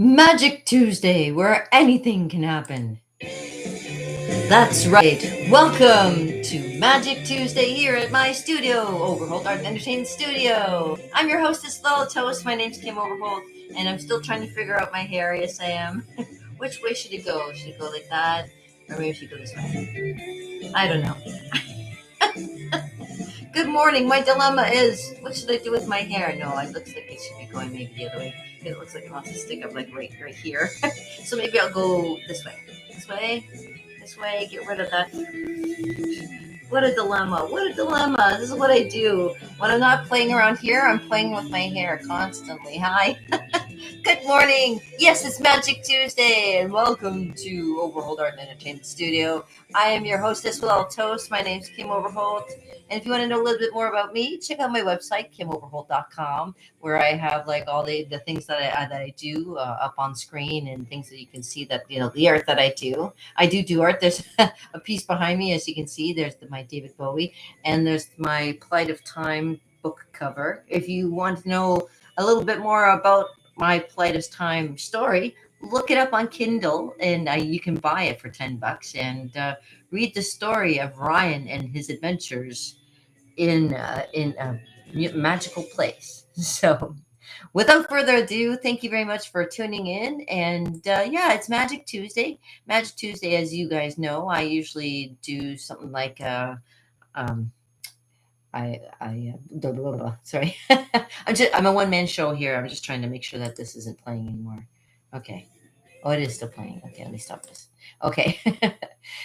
Magic Tuesday, where anything can happen. That's right. Welcome to Magic Tuesday here at my studio, Overholt Art and Entertainment Studio. I'm your hostess, Lala Toast. My name's Kim Overholt, and I'm still trying to figure out my hair. Yes, I am. Which way should it go? Should it go like that? Or maybe it should go this way? I don't know. Good morning. My dilemma is, what should I do with my hair? No, it looks like it should be going maybe the other way. It looks like it wants to stick up like right here. So maybe I'll go this way. This way. This way. Get rid of that. What a dilemma. What a dilemma. This is what I do. When I'm not playing around here, I'm playing with my hair constantly. Hi. Good morning. Yes, it's Magic Tuesday, and welcome to Overholt Art and Entertainment Studio. I am your hostess with all toast. My name's Kim Overholt. And if you want to know a little bit more about me, check out my website, kimoverholt.com, where I have like all the things that I do up on screen and things that you can see that, the art that I do. I do art. There's a piece behind me, as you can see. There's my David Bowie, and there's my Plight of Time book cover. If you want to know a little bit more about my Plight of Time story, look it up on Kindle, and you can buy it for $10 and read the story of Ryan and his adventures in a magical place. So, without further ado, thank you very much for tuning in. And yeah, it's Magic Tuesday. Magic Tuesday, as you guys know, I usually do something like um, blah, blah, blah. Sorry, I'm a one man show here. I'm just trying to make sure that this isn't playing anymore. Okay. Oh, it is still playing. Okay, let me stop this. Okay.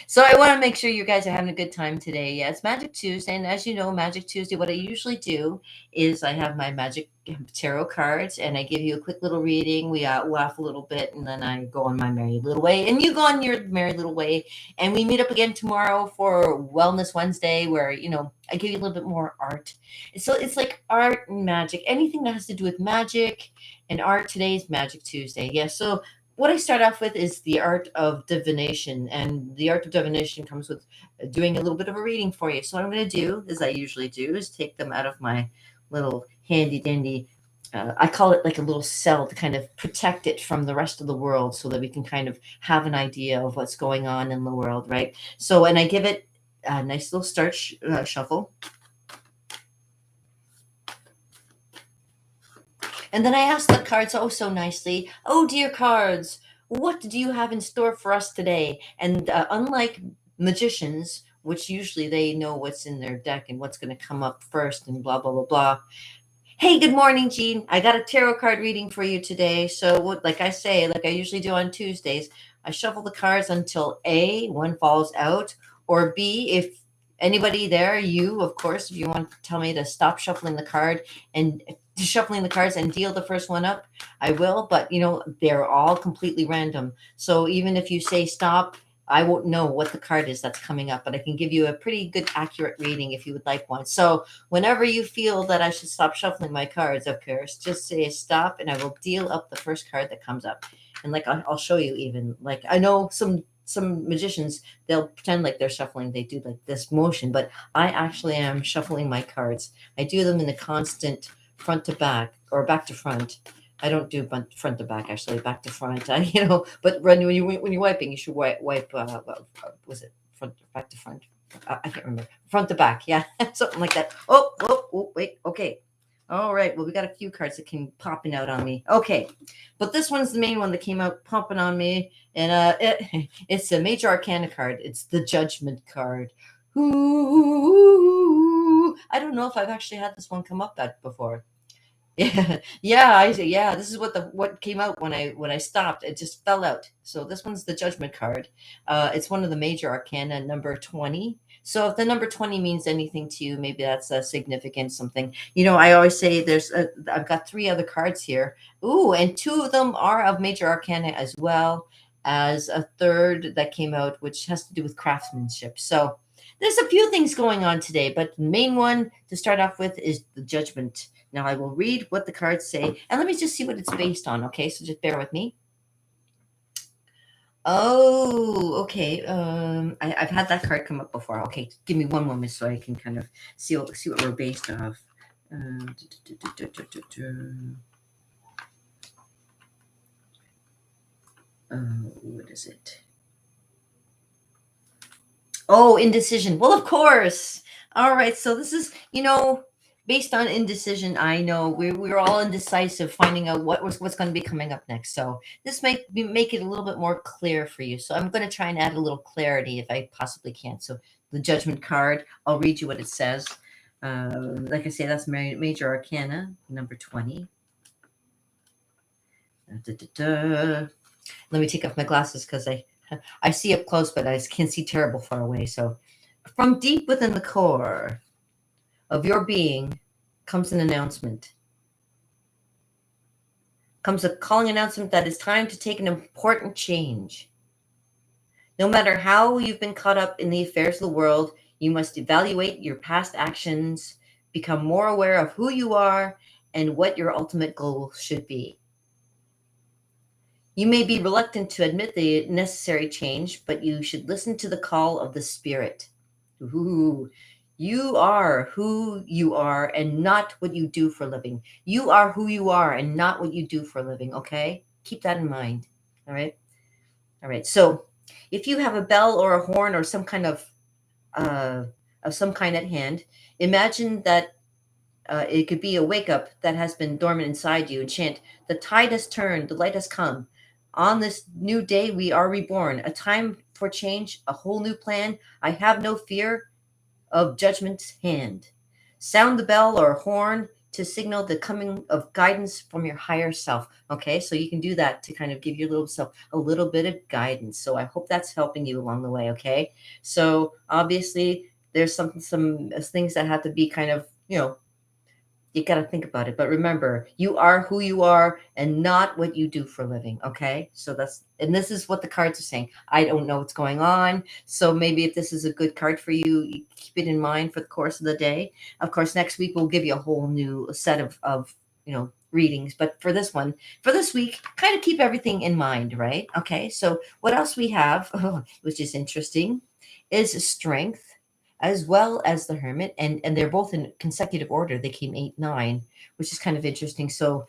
So I want to make sure you guys are having a good time today. Yeah, it's Magic Tuesday. And as you know, Magic Tuesday, what I usually do is I have my Magic Tarot cards and I give you a quick little reading. We laugh a little bit and then I go on my merry little way. And you go on your merry little way. And we meet up again tomorrow for Wellness Wednesday, where, I give you a little bit more art. So it's like art and magic, anything that has to do with magic and art. Today's Magic Tuesday. Yeah. So what I start off with is the art of divination, and the art of divination comes with doing a little bit of a reading for you. So what I'm going to do, as I usually do, is take them out of my little handy dandy. I call it like a little cell to kind of protect it from the rest of the world, so that we can kind of have an idea of what's going on in the world, right? So, and I give it a nice little start shuffle. And then I asked the cards oh so nicely, "Oh, dear cards, what do you have in store for us today?" And unlike magicians, which usually they know what's in their deck and what's going to come up first and blah, blah, blah, blah. Hey, good morning, Jean. I got a tarot card reading for you today. So, like I say, like I usually do on Tuesdays, I shuffle the cards until A, one falls out, or B, if anybody there, you, of course, if you want to tell me to stop shuffling the card and shuffling the cards and deal the first one up, I will. But, they're all completely random. So, even if you say stop, I won't know what the card is that's coming up, but I can give you a pretty good, accurate reading if you would like one. So, whenever you feel that I should stop shuffling my cards, of course, just say stop and I will deal up the first card that comes up. And like I'll show you, even like I know some magicians, they'll pretend like they're shuffling, they do like this motion, but I actually am shuffling my cards. I do them in a constant front to back or back to front. I don't do front to back, actually, back to front. But when you're wiping, you should wipe. Was it front back to front? I can't remember. Front to back, yeah, something like that. Oh, wait, okay. All right, well, we got a few cards that came popping out on me. Okay, but this one's the main one that came out popping on me, and it's a Major Arcana card. It's the Judgment card. Ooh, I don't know if I've actually had this one come up that before. Yeah, yeah. This is what came out when I stopped. It just fell out. So this one's the Judgment card. It's one of the Major Arcana, number 20. So if the number 20 means anything to you, maybe that's a significant something. I always say I've got three other cards here. Ooh, and two of them are of Major Arcana, as well as a third that came out, which has to do with craftsmanship. So there's a few things going on today, but the main one to start off with is the Judgment. Now I will read what the cards say, and let me just see what it's based on. Okay, so just bear with me. Oh, okay. I've had that card come up before. Okay, give me one moment so I can kind of see what we're based off. What is it? Oh, indecision. Well, of course. All right. So this is, based on indecision. I know we're all indecisive, finding out what's going to be coming up next. So this might make it a little bit more clear for you. So I'm going to try and add a little clarity if I possibly can. So the Judgment card. I'll read you what it says. Like I say, that's Major Arcana number 20. Da, da, da. Let me take off my glasses because I see up close, but I can see terrible far away. So, from deep within the core of your being comes an announcement. Comes a calling announcement that it's time to take an important change. No matter how you've been caught up in the affairs of the world, you must evaluate your past actions, become more aware of who you are, and what your ultimate goal should be. You may be reluctant to admit the necessary change, but you should listen to the call of the spirit. Ooh, you are who you are and not what you do for a living. You are who you are and not what you do for a living, okay? Keep that in mind. All right? All right. So, if you have a bell or a horn or uh some kind at hand, imagine that it could be a wake up that has been dormant inside you and chant, the tide has turned, the light has come. On this new day, we are reborn. A time for change, a whole new plan. I have no fear of judgment's hand. Sound the bell or horn to signal the coming of guidance from your higher self. Okay, so you can do that to kind of give your little self a little bit of guidance. So I hope that's helping you along the way. Okay, so obviously there's some things that have to be kind of you got to think about it. But remember, you are who you are and not what you do for a living. Okay. So and this is what the cards are saying. I don't know what's going on. So maybe if this is a good card for you, you keep it in mind for the course of the day. Of course, next week we'll give you a whole new set of readings. But for this week, kind of keep everything in mind, right? Okay. So what else we have, which is interesting, is strength as well as the hermit, and they're both in consecutive order. They came 8, 9, which is kind of interesting. So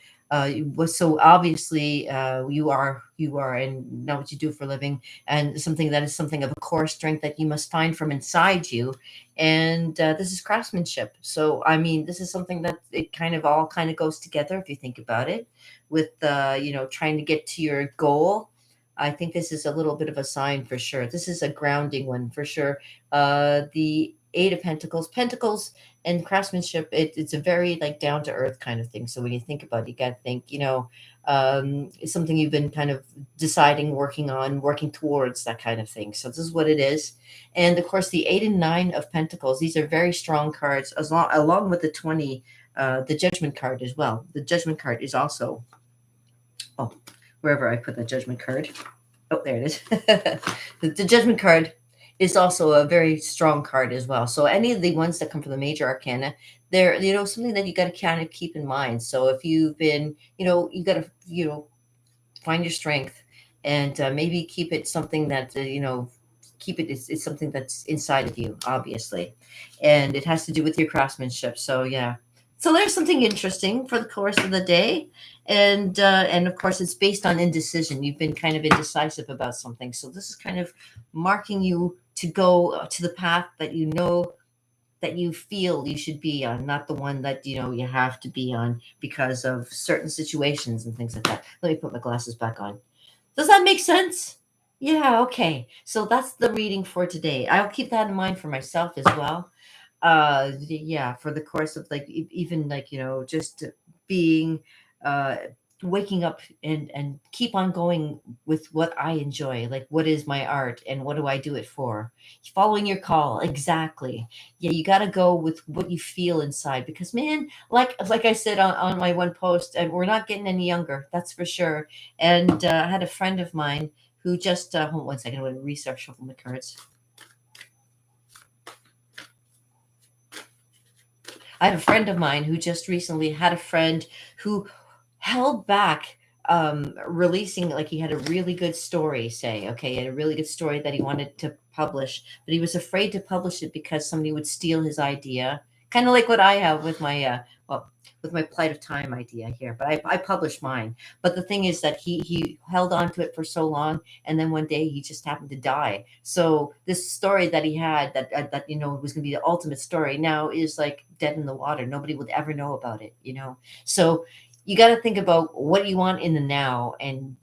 so obviously you are and know what you do for a living, and something that is something of a core strength that you must find from inside you. And this is craftsmanship. So I mean, this is something that it kind of all kind of goes together if you think about it, with trying to get to your goal. I think this is a little bit of a sign for sure. This is a grounding one for sure. The Eight of Pentacles, Pentacles and craftsmanship. It's a very like down to earth kind of thing. So when you think about it, you got to think, it's something you've been kind of deciding, working on, working towards, that kind of thing. So this is what it is. And of course, the 8 and 9 of Pentacles. These are very strong cards, along with the 20, the Judgment card as well. The Judgment card is also wherever I put the Judgment card. Oh, there it is. The Judgment card is also a very strong card as well. So any of the ones that come from the Major Arcana, they're something that you got to kind of keep in mind. So if you've been, you got to find your strength, and maybe keep it something that keep it. It's something that's inside of you, obviously, and it has to do with your craftsmanship. So yeah. So there's something interesting for the course of the day, and of course it's based on indecision. You've been kind of indecisive about something, so this is kind of marking you to go to the path that that you feel you should be on, not the one that you have to be on because of certain situations and things like that. Let me put my glasses back on. Does that make sense? Yeah, okay. So that's the reading for today. I'll keep that in mind for myself as well. Yeah, for the course of like even like just being uh waking up and keep on going with what I enjoy, like what is my art and what do I do it for? Following your call, exactly. Yeah, you got to go with what you feel inside, because man, like I said on my one post, and we're not getting any younger, that's for sure. And I had a friend of mine who just hold on one second, I'm going to research shuffle my cards. I have a friend of mine who just recently had a friend who held back releasing, like he had a really good story, say, okay, he had a really good story that he wanted to publish, but he was afraid to publish it because somebody would steal his idea, Kind of like what I have with my well, with my plight of time idea here. But I published mine. But the thing is that he held on to it for so long, and then one day he just happened to die. So this story that he had, that was going to be the ultimate story, now is like dead in the water. Nobody would ever know about it. So you got to think about what you want in the now, and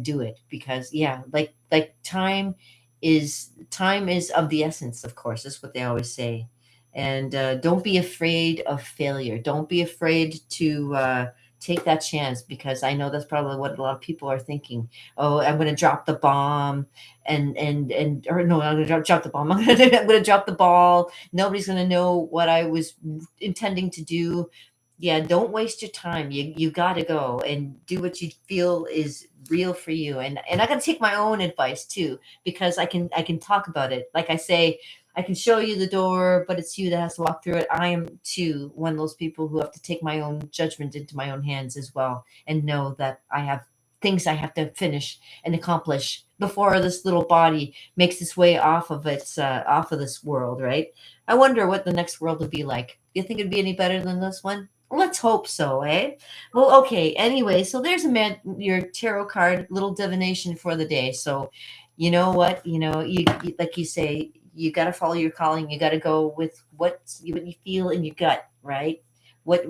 do it, because yeah, like time is of the essence, of course. That's what they always say. And don't be afraid of failure. Don't be afraid to take that chance, because I know that's probably what a lot of people are thinking. Oh, I'm going to drop the bomb, and or no, I'm going to drop the bomb. I'm going to drop the ball. Nobody's going to know what I was intending to do. Yeah, don't waste your time. You got to go and do what you feel is real for you. And I got to take my own advice too, because I can talk about it. Like I say, I can show you the door, but it's you that has to walk through it. I am too one of those people who have to take my own judgment into my own hands as well, and know that I have things I have to finish and accomplish before this little body makes its way off of this world, right? I wonder what the next world will be like. You think it'd be any better than this one? Let's hope so, eh? Well, okay. Anyway, so there's your tarot card little divination for the day. So, you know what? Like you say, you got to follow your calling. You got to go with what you feel in your gut, right? What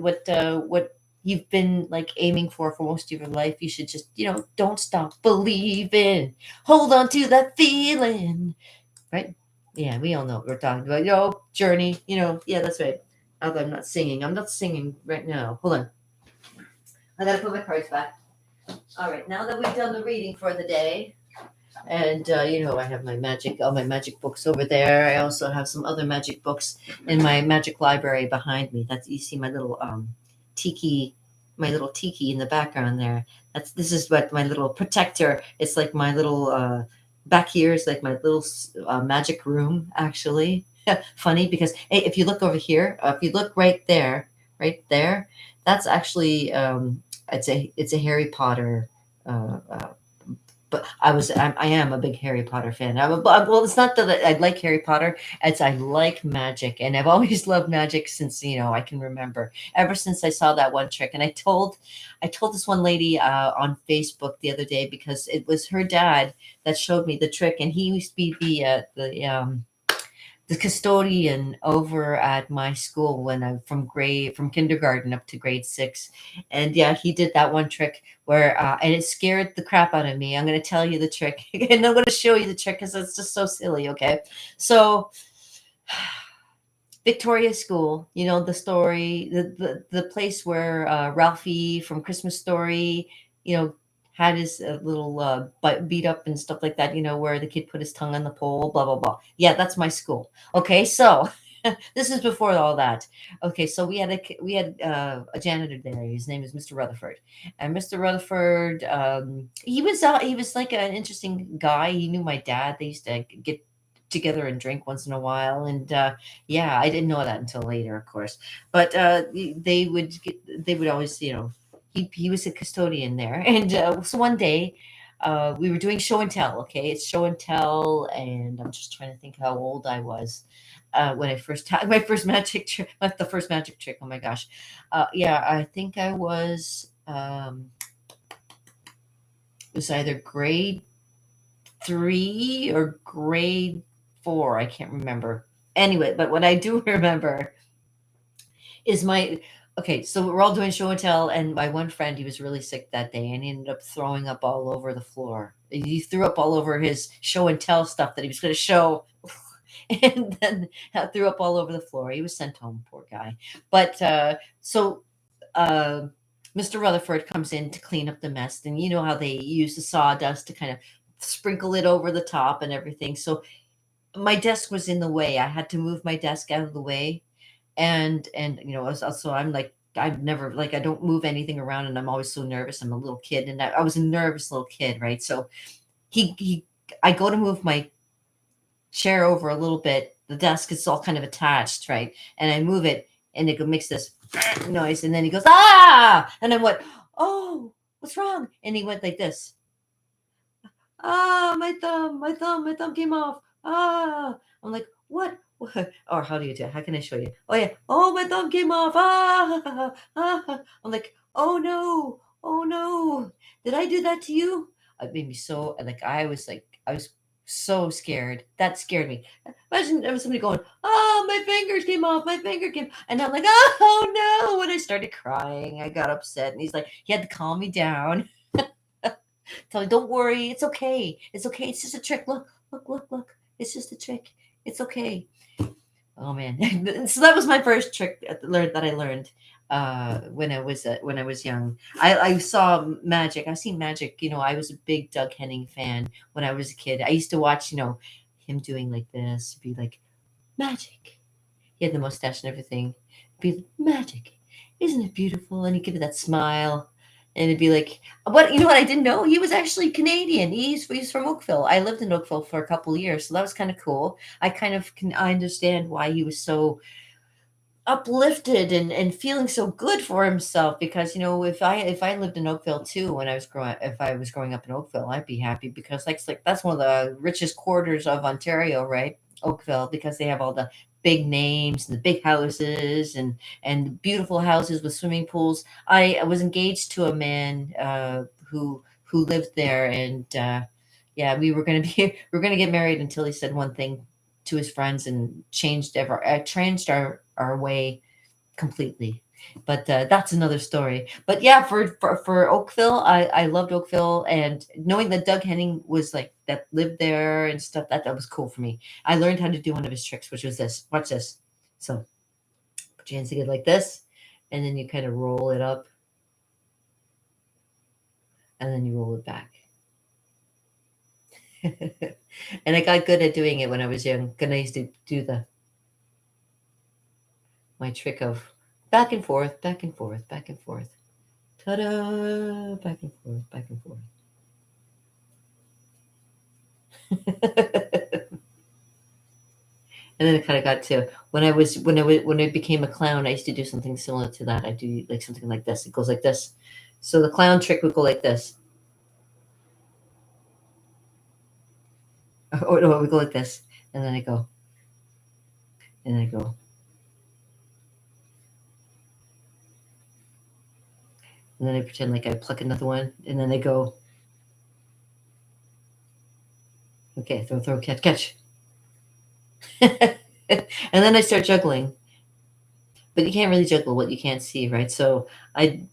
you've been like aiming for most of your life. You should just don't stop believing. Hold on to that feeling, right? Yeah, we all know what we're talking about. Journey. Yeah, that's right. Although I'm not singing. I'm not singing right now. Hold on. I gotta put my cards back. All right, now that we've done the reading for the day, and I have all my magic books over there. I also have some other magic books in my magic library behind me. That's, you see my little tiki, in the background there. This is what my little protector. It's like my little back here is like my little magic room, actually. Funny because, hey, if you look over here, if you look right there, that's actually it's a Harry Potter. But I am a big Harry Potter fan. Well, it's not that I like Harry Potter; it's I like magic, and I've always loved magic since I can remember. Ever since I saw that one trick, and I told this one lady on Facebook the other day, because it was her dad that showed me the trick, and he used to be the custodian over at my school when I'm from kindergarten up to grade 6. And yeah, he did that one trick where and it scared the crap out of me. I'm going to tell you the trick and I'm going to show you the trick because it's just so silly. Okay, so Victoria School, the story, the place where Ralphie from Christmas Story, you know, had his little beat up and stuff like that, where the kid put his tongue on the pole, blah, blah, blah. Yeah, that's my school. Okay, so this is before all that. Okay, so we had a janitor there. His name is Mr. Rutherford, and Mr. Rutherford, he was like an interesting guy. He knew my dad. They used to get together and drink once in a while, and yeah, I didn't know that until later, of course. But they would always, he was a custodian there, and so one day. We were doing show and tell. Okay, it's show and tell, and I'm just trying to think how old I was when I first had my first magic trick. The first magic trick. Oh my gosh, yeah, I think I was either grade 3 or grade 4. I can't remember. Anyway, but what I do remember is my okay. So we're all doing show and tell, and my one friend, he was really sick that day, and he ended up throwing up all over the floor. He threw up all over his show and tell stuff that he was going to show, and then threw up all over the floor. He was sent home, poor guy. But so uh, Mr. Rutherford comes in to clean up the mess, and you know how they use the sawdust to kind of sprinkle it over the top and everything. So my desk was in the way. I had to move my desk out of the way, and so I'm like, I've never, like, I don't move anything around, and I'm always so nervous. I'm a little kid, and I was a nervous little kid, right? So he I go to move my chair over a little bit. The desk is all kind of attached, right? And I move it, and it makes this noise, and then he goes, ah, and I went, oh, what's wrong? And he went like this. Ah, my thumb came off. Ah, I'm like, what? Or how do you do it? How can I show you? Oh yeah. Oh, my thumb came off. Ah, ah. I'm like, oh no, oh no. Did I do that to you? It made me so I was so scared. That scared me. Imagine there was somebody going, oh, my fingers came off. My finger came, and I'm like, oh no. And I started crying. I got upset, and he's like, he had to calm me down. Tell me, don't worry. It's okay. It's okay. It's just a trick. Look, look, look, look. It's just a trick. It's okay. Oh man! So that was my first trick that I learned when I was young. I saw magic. I've seen magic. You know, I was a big Doug Henning fan when I was a kid. I used to watch, him doing like this, be like magic. He had the mustache and everything. Be magic, isn't it beautiful? And he'd give it that smile, and it'd be like, what? You know what? I didn't know he was actually Canadian. He's from Oakville. I lived in Oakville for a couple of years, so that was kind of cool. I understand why he was so uplifted and feeling so good for himself because if I lived in Oakville too when I was growing if I was growing up in Oakville, I'd be happy because like that's one of the richest quarters of Ontario, right? Oakville, because they have all the big names and the big houses and beautiful houses with swimming pools. I was engaged to a man who lived there, and yeah, we were going to be we were going to get married until he said one thing to his friends and changed our way completely. But that's another story. But yeah, for Oakville, I loved Oakville, and knowing that Doug Henning was like that lived there and stuff, that was cool for me. I learned how to do one of his tricks, which was this. Watch this. So put your hands together like this, and then you kind of roll it up, and then you roll it back. And I got good at doing it when I was young. Because I used to do the my trick of back and forth, back and forth, back and forth. Ta-da! Back and forth, back and forth. And then it kind of got to when I became a clown, I used to do something similar to that. I do like something like this. It goes like this. So the clown trick would go like this. Or no, it would go like this. And then I go, and then I go, and then I pretend like I pluck another one, and then I go, okay, throw, catch, catch. And then I start juggling. But you can't really juggle what you can't see, right? So I'd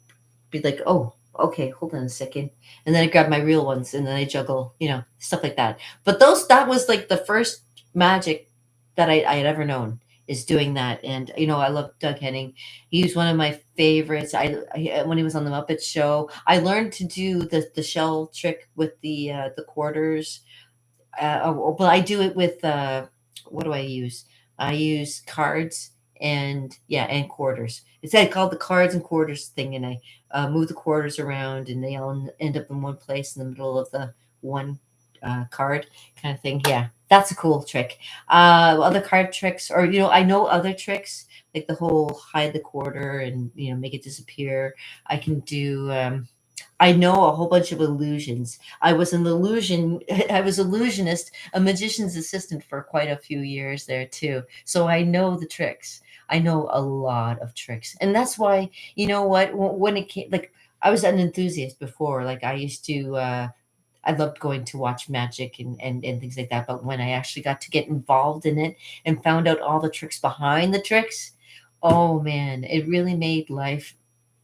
be like, oh, okay, hold on a second. And then I grab my real ones and then I juggle, stuff like that. But that was like the first magic that I had ever known, is doing that. And, I love Doug Henning. He was one of my favorites. When he was on the Muppet Show, I learned to do the shell trick with the quarters. But I do it with what do I use? I use cards and yeah, and quarters. It's like called the cards and quarters thing, and I move the quarters around, and they all end up in one place in the middle of the one card kind of thing. Yeah, that's a cool trick. Other card tricks, or I know other tricks like the whole hide the quarter and make it disappear. I can do. I know a whole bunch of illusions. I was illusionist, a magician's assistant for quite a few years there too. So I know the tricks. I know a lot of tricks. And that's why, you know what, when it came, like I was an enthusiast before, like I used to, I loved going to watch magic and things like that. But when I actually got to get involved in it and found out all the tricks behind the tricks, oh man, it really made life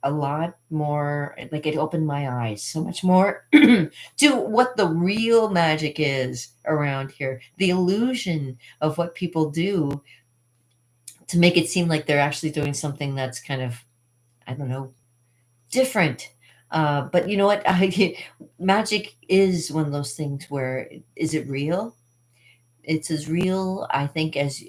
a lot more, like it opened my eyes so much more to what the real magic is around here, the illusion of what people do to make it seem like they're actually doing something that's kind of, I don't know, different. But you know what? Magic is one of those things where, is it real? It's as real, I think, as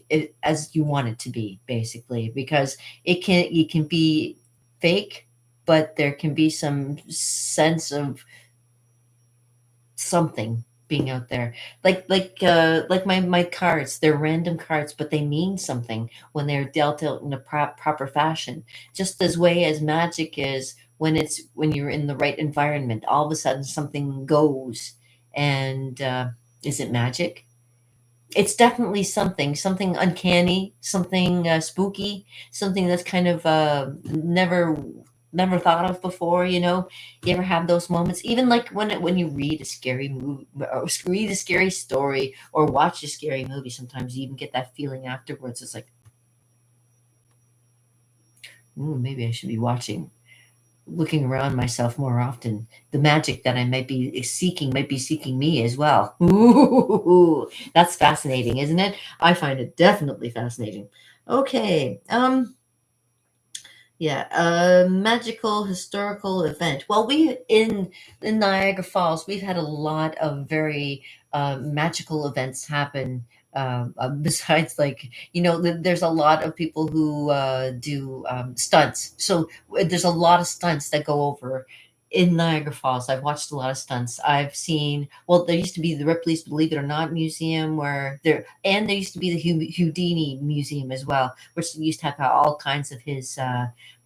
you want it to be, basically, because it can be fake, but there can be some sense of something being out there. Like my cards, they're random cards, but they mean something when they're dealt out in a proper fashion. Just as way as magic is when you're in the right environment, all of a sudden something goes, and is it magic? It's definitely something uncanny, something spooky, something that's kind of never thought of before. You ever have those moments? Even like when you read a scary movie, or read a scary story, or watch a scary movie. Sometimes you even get that feeling afterwards. It's like, ooh, maybe I should be looking around myself more often. The magic that I might be seeking me as well. Ooh, that's fascinating, isn't it? I find it definitely fascinating. Okay. Yeah, a magical historical event. Well, we in Niagara Falls, we've had a lot of very magical events happen. Besides, like, there's a lot of people who do stunts. So there's a lot of stunts that go over in Niagara Falls. I've watched a lot of stunts. I've seen. Well, there used to be the Ripley's Believe It or Not Museum, there used to be the Houdini Museum as well, which used to have all kinds of his.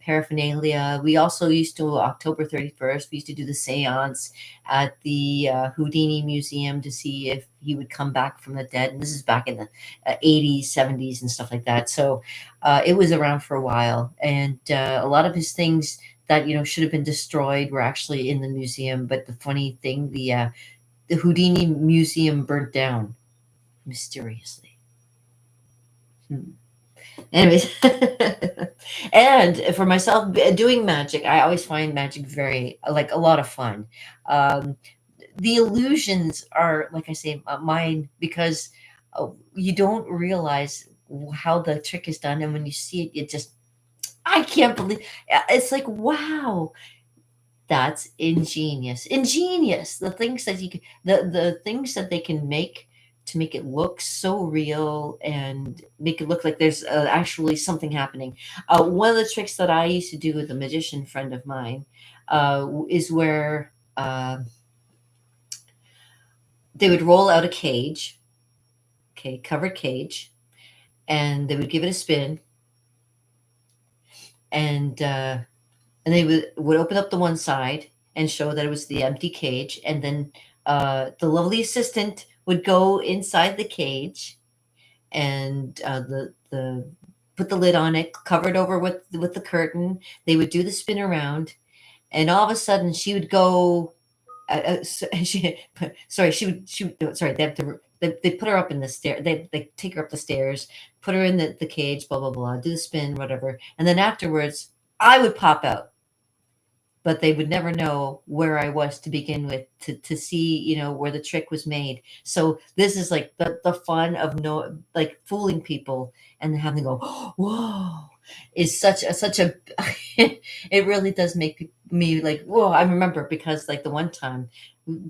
Paraphernalia. We also used to, October 31st, we used to do the seance at the Houdini Museum to see if he would come back from the dead. And this is back in the 80s, 70s, and stuff like that. So it was around for a while. And a lot of his things that, should have been destroyed were actually in the museum. But the funny thing, the Houdini Museum burnt down mysteriously. Hmm. Anyways, and for myself, doing magic, I always find magic very, like, a lot of fun. Um, the illusions are, like I say, mine, because you don't realize how the trick is done, and when you see it, I can't believe it's like, wow, that's ingenious. Ingenious. The things that the things that they can make to make it look so real and make it look like there's actually something happening. One of the tricks that I used to do with a magician friend of mine is where they would roll out a cage, okay, covered cage, and they would give it a spin, and they would open up the one side and show that it was the empty cage, and then the lovely assistant would go inside the cage, and the put the lid on it, cover it over with the curtain. They would do the spin around, and all of a sudden she would go. She sorry, sorry, they have to. They put her up in the stair. They take her up the stairs, put her in the cage, blah blah blah, do the spin, whatever, and then afterwards, I would pop out, but they would never know where I was to begin with, to see, where the trick was made. So this is like the fun of like fooling people and having to go, whoa, is such a it really does make me like, whoa. I remember because like the one time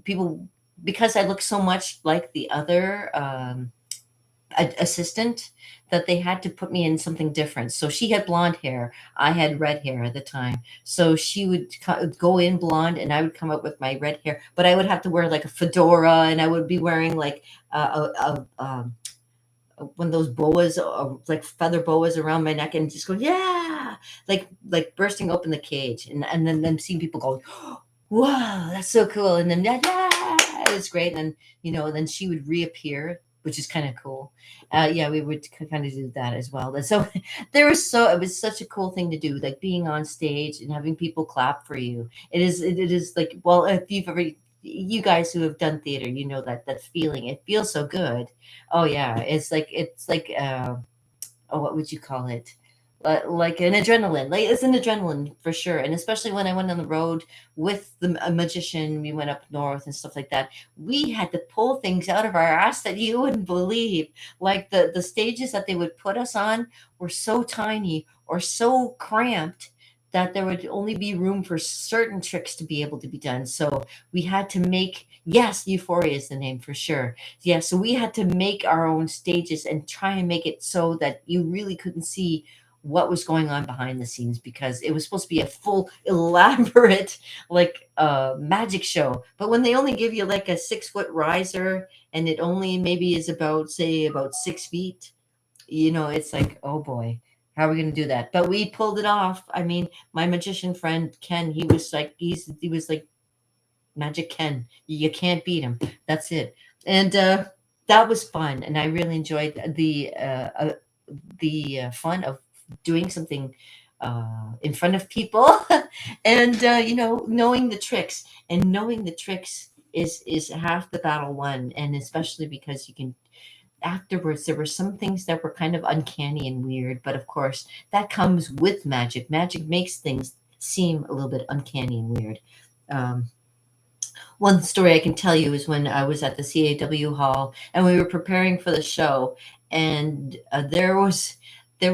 people, because I look so much like the other assistant, that they had to put me in something different. So she had blonde hair. I had red hair at the time. So she would go in blonde, and I would come up with my red hair. But I would have to wear like a fedora, and I would be wearing like one of those boas, like feather boas around my neck, and just go, yeah, like bursting open the cage, and then seeing people go, wow, that's so cool. And then, yeah, it's great. And then, then she would reappear, which is kind of cool. Yeah, we would kind of do that as well. And so it was such a cool thing to do, like being on stage and having people clap for you. It is like, well, if you guys who have done theater, that feeling. It feels so good. Oh yeah, it's like oh, what would you call it? Like an adrenaline. Like, it's an adrenaline for sure. And especially when I went on the road with a magician, we went up north and stuff like that. We had to pull things out of our ass that you wouldn't believe. Like the stages that they would put us on were so tiny or so cramped that there would only be room for certain tricks to be able to be done. So we had to make, yes, Euphoria is the name for sure. Yeah, so we had to make our own stages and try and make it so that you really couldn't see what was going on behind the scenes, because it was supposed to be a full elaborate like magic show. But when they only give you like a 6 foot riser, and it only maybe is about, say, about 6 feet, it's like, oh boy, how are we going to do that? But we pulled it off. I mean, my magician friend Ken, he was like Magic Ken. You can't beat him. That's it. And that was fun, and I really enjoyed the fun of doing something in front of people, and knowing the tricks, and knowing the tricks is half the battle won, and especially because you can afterwards there were some things that were kind of uncanny and weird, but of course that comes with magic. Magic makes things seem a little bit uncanny and weird. um, One story I can tell you is when I was at the CAW hall and we were preparing for the show, and there was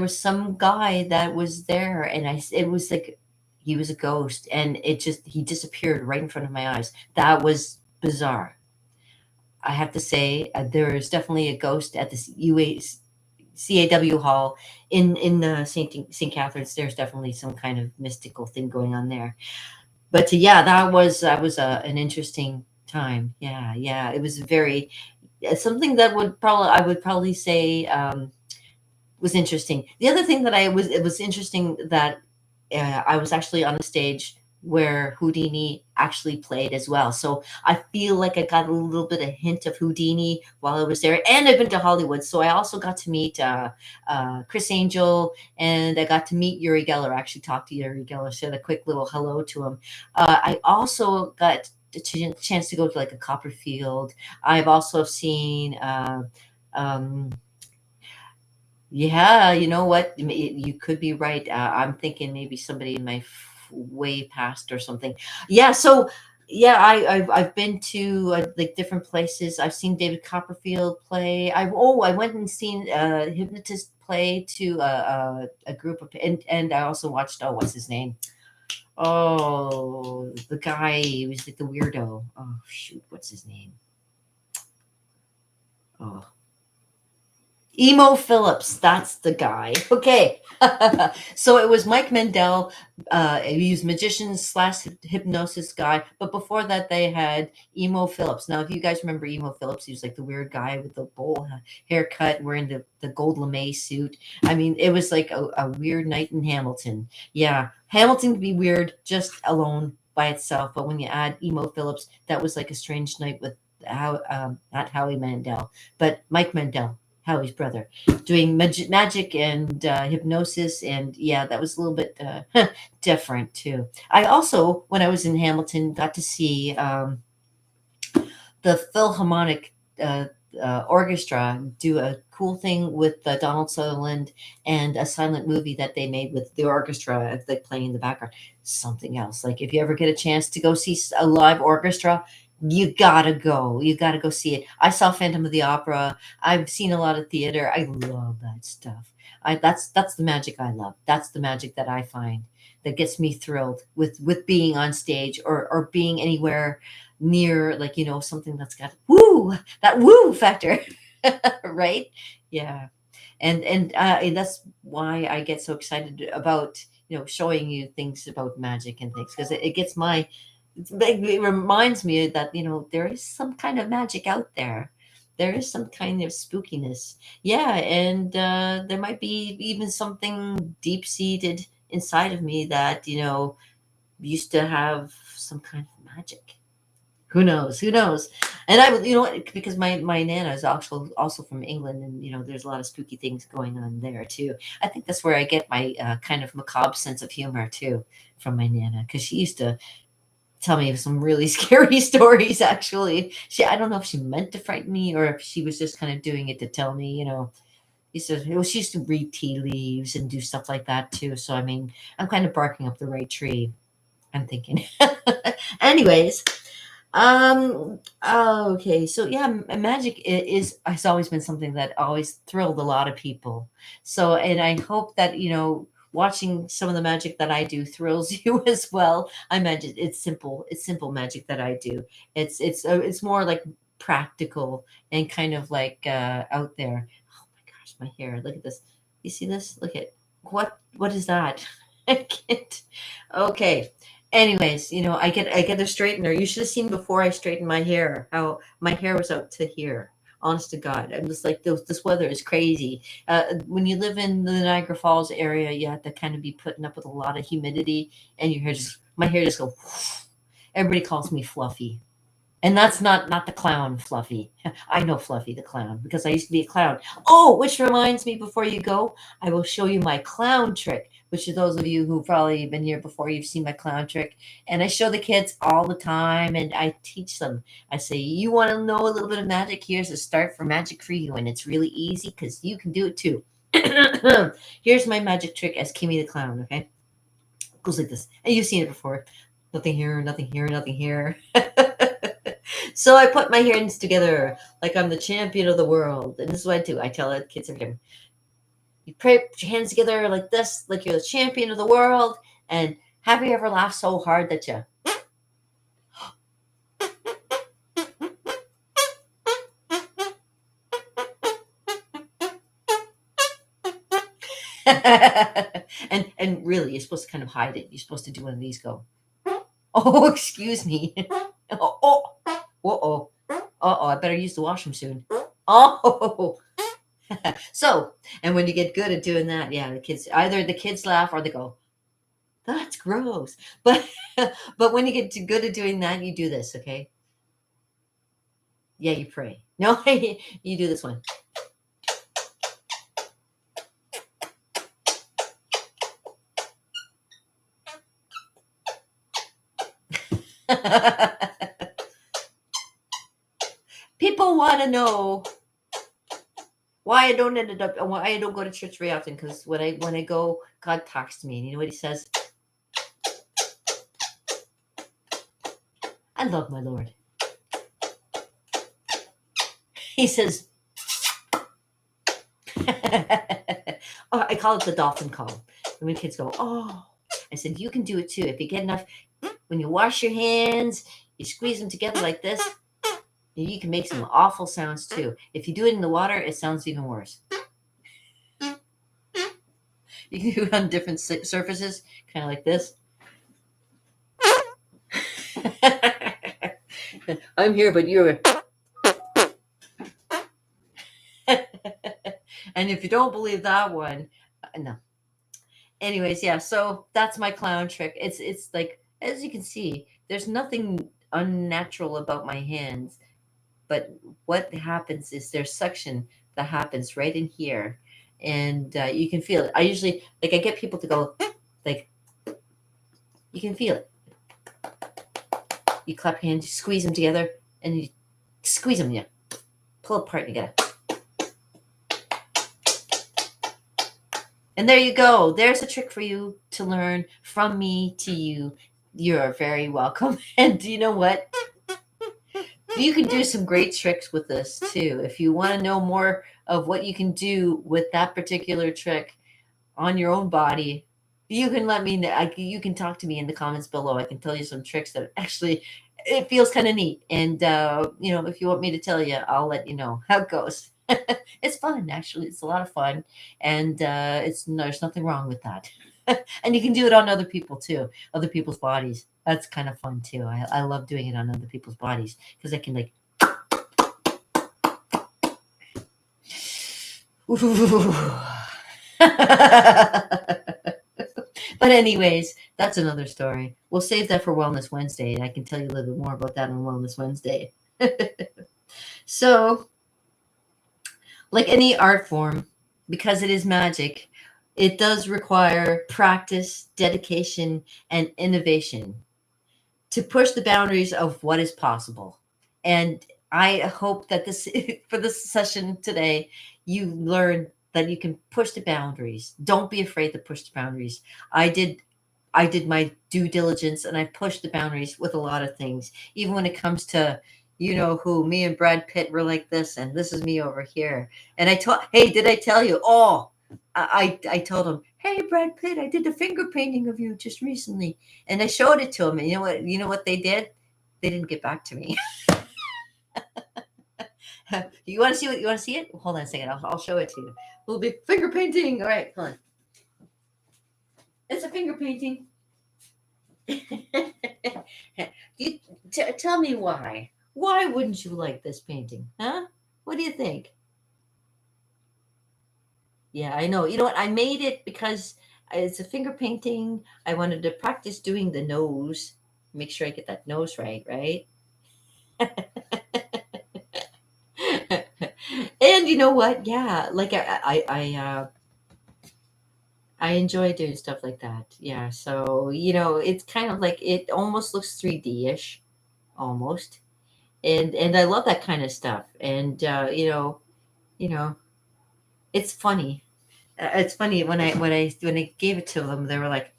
some guy that was there, and it was like he was a ghost, and he disappeared right in front of my eyes. That was bizarre. I have to say, there is definitely a ghost at the CAW hall in St. Catharines. There's definitely some kind of mystical thing going on there. But yeah, that was an interesting time. Yeah, yeah, it was very something that I would probably say was interesting. The other thing that it was interesting that I was actually on a stage where Houdini actually played as well. So I feel like I got a little bit of hint of Houdini while I was there. And I've been to Hollywood, so I also got to meet Chris Angel, and I got to meet Uri Geller. I actually talked to Uri Geller, said a quick little hello to him. I also got the chance to go to like a Copperfield. I've also seen. Um, yeah, you know what? You could be right. I'm thinking maybe somebody in my way past or something. Yeah, so yeah, I've been to like different places. I've seen David Copperfield play. I went and seen hypnotist play to a group of, and I also watched, oh, what's his name? Oh, the guy, he was like the weirdo. Oh shoot, what's his name? Oh, Emo Phillips, that's the guy. Okay. So it was Mike Mendel. He was magician slash hypnosis guy. But before that, they had Emo Phillips. Now, if you guys remember Emo Phillips, he was like the weird guy with the bowl haircut, wearing the gold lame suit. I mean, it was like a weird night in Hamilton. Yeah. Hamilton can be weird just alone by itself. But when you add Emo Phillips, that was like a strange night with not Howie Mandel, but Mike Mandel, Howie's brother, doing magic and hypnosis. And yeah, that was a little bit different too. I also, when I was in Hamilton, got to see the Philharmonic Orchestra do a cool thing with Donald Sutherland, and a silent movie that they made with the orchestra like playing in the background. Something else. Like if you ever get a chance to go see a live orchestra, you gotta go. You gotta go see it. I saw Phantom of the Opera. I've seen a lot of theater. I love that stuff. That's the magic I love. That's the magic that I find that gets me thrilled with being on stage, or being anywhere near, like, something that's got that woo factor. Right. Yeah. And that's why I get so excited about showing you things about magic and things, because it gets my it reminds me that there is some kind of magic out there. There is some kind of spookiness. Yeah. And there might be even something deep seated inside of me that used to have some kind of magic. Who knows? Who knows? And I, because my nana is also from England, and there's a lot of spooky things going on there too. I think that's where I get my kind of macabre sense of humor too, from my nana, because she used to tell me some really scary stories. Actually, I don't know if she meant to frighten me, or if she was just kind of doing it to tell me. She used to read tea leaves and do stuff like that too. So I mean, I'm kind of barking up the right tree, I'm thinking. Anyways, okay. So yeah, magic is has always been something that always thrilled a lot of people. So, and I hope that, watching some of the magic that I do thrills you as well. I imagine it's simple. It's simple magic that I do. It's more like practical and kind of like out there. Oh my gosh, my hair. Look at this. You see this? Look at what is that? I can't. Okay. Anyways, I get a straightener. You should have seen before I straightened my hair, how my hair was out to here. Honest to God, I'm just like, this weather is crazy. When you live in the Niagara Falls area, you have to kind of be putting up with a lot of humidity, and my hair just go. Everybody calls me fluffy. And that's not the clown, Fluffy. I know Fluffy the clown because I used to be a clown. Oh, which reminds me, before you go, I will show you my clown trick, which is those of you who've probably been here before, you've seen my clown trick. And I show the kids all the time and I teach them. I say, you want to know a little bit of magic? Here's a start for magic for you. And it's really easy because you can do it too. Here's my magic trick as Kimmy the clown, okay? It goes like this. And you've seen it before. Nothing here, nothing here, nothing here. So I put my hands together like I'm the champion of the world. And this is what I do. I tell the kids every time. You put your hands together like this, like you're the champion of the world. And have you ever laughed so hard that you... and really, you're supposed to kind of hide it. You're supposed to do one of these. Go, oh, excuse me. Oh, uh-oh. Uh-oh, I better use the washroom soon. Oh. So, and when you get good at doing that, yeah, either the kids laugh or they go, that's gross. But but when you get too good at doing that, you do this, okay? Yeah, you pray. No, you do this one. People want to know why I don't go to church very often, because when I go, God talks to me, and you know what he says? I love my Lord. He says, oh, I call it the dolphin call. When kids go, oh, I said, you can do it too. If you get enough, when you wash your hands, you squeeze them together like this, you can make some awful sounds too. If you do it in the water, it sounds even worse. You can do it on different surfaces, kind of like this. I'm here, but you're... And if you don't believe that one, no. Anyways, yeah, so that's my clown trick. It's like, as you can see, there's nothing unnatural about my hands, but what happens is there's suction that happens right in here, and you can feel it. I usually, like, I get people to go, like, you can feel it. You clap your hands, you squeeze them together, and you squeeze them, yeah, pull apart together. And there you go. There's a trick for you to learn from me to you. You're very welcome. And do you know what? You can do some great tricks with this too. If you want to know more of what you can do with that particular trick on your own body, you can let me know. You can talk to me in the comments below. I can tell you some tricks that actually, it feels kind of neat. And, if you want me to tell you, I'll let you know how it goes. It's fun, actually. It's a lot of fun. And there's nothing wrong with that. And you can do it on other people too, other people's bodies. That's kind of fun too. I love doing it on other people's bodies because I can, like, But anyways, that's another story. We'll save that for Wellness Wednesday. I can tell you a little bit more about that on Wellness Wednesday. So, like any art form, because it is magic, it does require practice, dedication, and innovation to push the boundaries of what is possible. And I hope that this for this session today, you learned that you can push the boundaries. Don't be afraid to push the boundaries. I did my due diligence and I pushed the boundaries with a lot of things, even when it comes to, who, me and Brad Pitt were like this, and this is me over here. And hey, did I tell you? Oh, I told him, hey, Brad Pitt, I did the finger painting of you just recently. And I showed it to him. And you know what they did? They didn't get back to me. You want to see it? Hold on a second. I'll show it to you. We'll be finger painting. All right, hold on. It's a finger painting. You tell me why. Why wouldn't you like this painting? Huh? What do you think? Yeah, I know. You know what? I made it because it's a finger painting. I wanted to practice doing the nose. Make sure I get that nose right, right? And you know what? Yeah, like I enjoy doing stuff like that. Yeah, so it's kind of like it almost looks 3D ish, almost, and I love that kind of stuff. And you know, it's funny. It's funny when I gave it to them, they were like,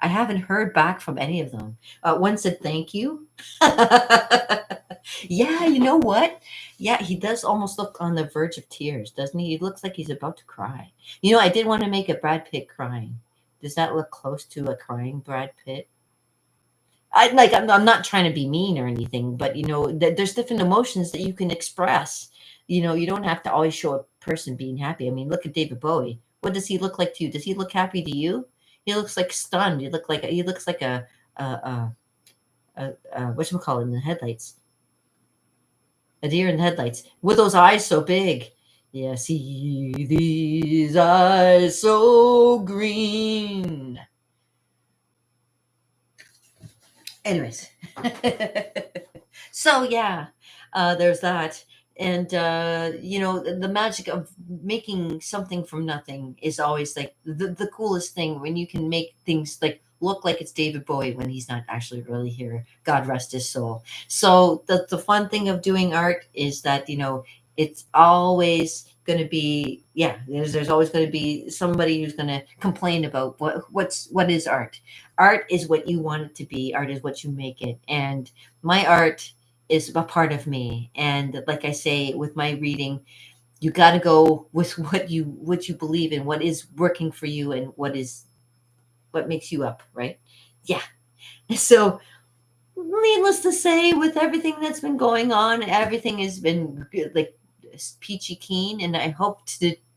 I haven't heard back from any of them. One said thank you. Yeah, you know what? Yeah, he does almost look on the verge of tears, doesn't he? He looks like he's about to cry. I did want to make a Brad Pitt crying. Does that look close to a crying Brad Pitt? I'm not trying to be mean or anything, but there's different emotions that you can express. You don't have to always show a person being happy. I mean, look at David Bowie. What does he look like to you? Does he look happy to you? He looks like stunned. He looks like a what you call it in the headlights? A deer in the headlights with those eyes so big. Yeah, see these eyes so green. Anyways, so yeah, there's that. And the magic of making something from nothing is always like the coolest thing, when you can make things like look like it's David Bowie when he's not actually really here. God rest his soul. So the fun thing of doing art is that it's always going to be, yeah, there's always going to be somebody who's going to complain about what is art. Art is what you want it to be. Art is what you make it. And my art is a part of me. And like I say with my reading, you got to go with what you believe in, what is working for you, and what makes you up, right? Yeah. So needless to say, with everything that's been going on, everything has been good, like peachy keen, and I hope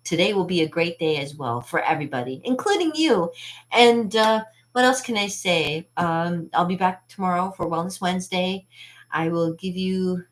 today will be a great day as well for everybody, including you. And what else can I say? I'll be back tomorrow for Wellness Wednesday. I will give you.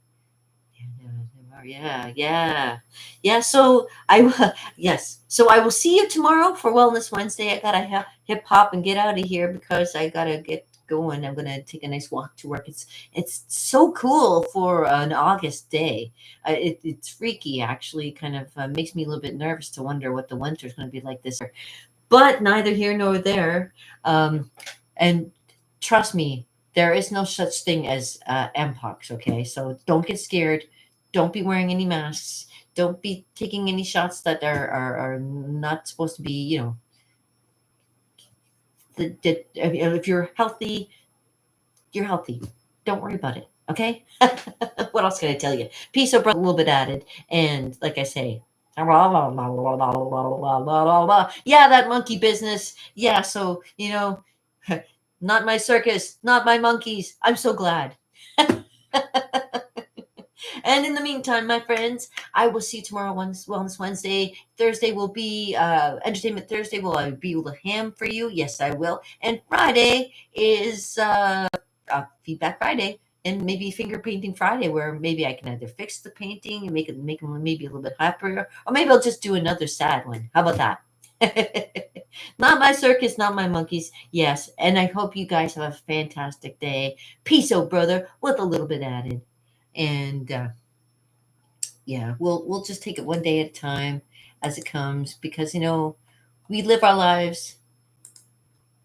Yeah, yeah, yeah. So I will, yes. So I will see you tomorrow for Wellness Wednesday. I gotta hip hop and get out of here because I gotta get going. I'm gonna take a nice walk to work. It's so cool for an August day. It's freaky, actually. Kind of makes me a little bit nervous to wonder what the winter's going to be like this year. But neither here nor there. And trust me, there is no such thing as mpox. Okay, so don't get scared. Don't be wearing any masks. Don't be taking any shots that are not supposed to be. If you're healthy, you're healthy. Don't worry about it. Okay. What else can I tell you? Peace, brother, a little bit added, and like I say, yeah, that monkey business. Yeah, so not my circus, not my monkeys. I'm so glad. And in the meantime, my friends, I will see you tomorrow on Wellness Wednesday. Thursday will be Entertainment Thursday. Will I be able to ham for you? Yes, I will. And Friday is Feedback Friday. And maybe Finger Painting Friday, where maybe I can either fix the painting and make them maybe a little bit happier, or maybe I'll just do another sad one. How about that? Not my circus, not my monkeys. Yes, and I hope you guys have a fantastic day. Peace, oh brother, with a little bit added. And yeah, we'll just take it one day at a time as it comes, because we live our lives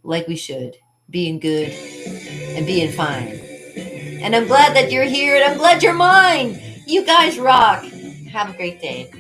like we should, being good and being fine. And I'm glad that you're here, and I'm glad you're mine. You guys rock. Have a great day.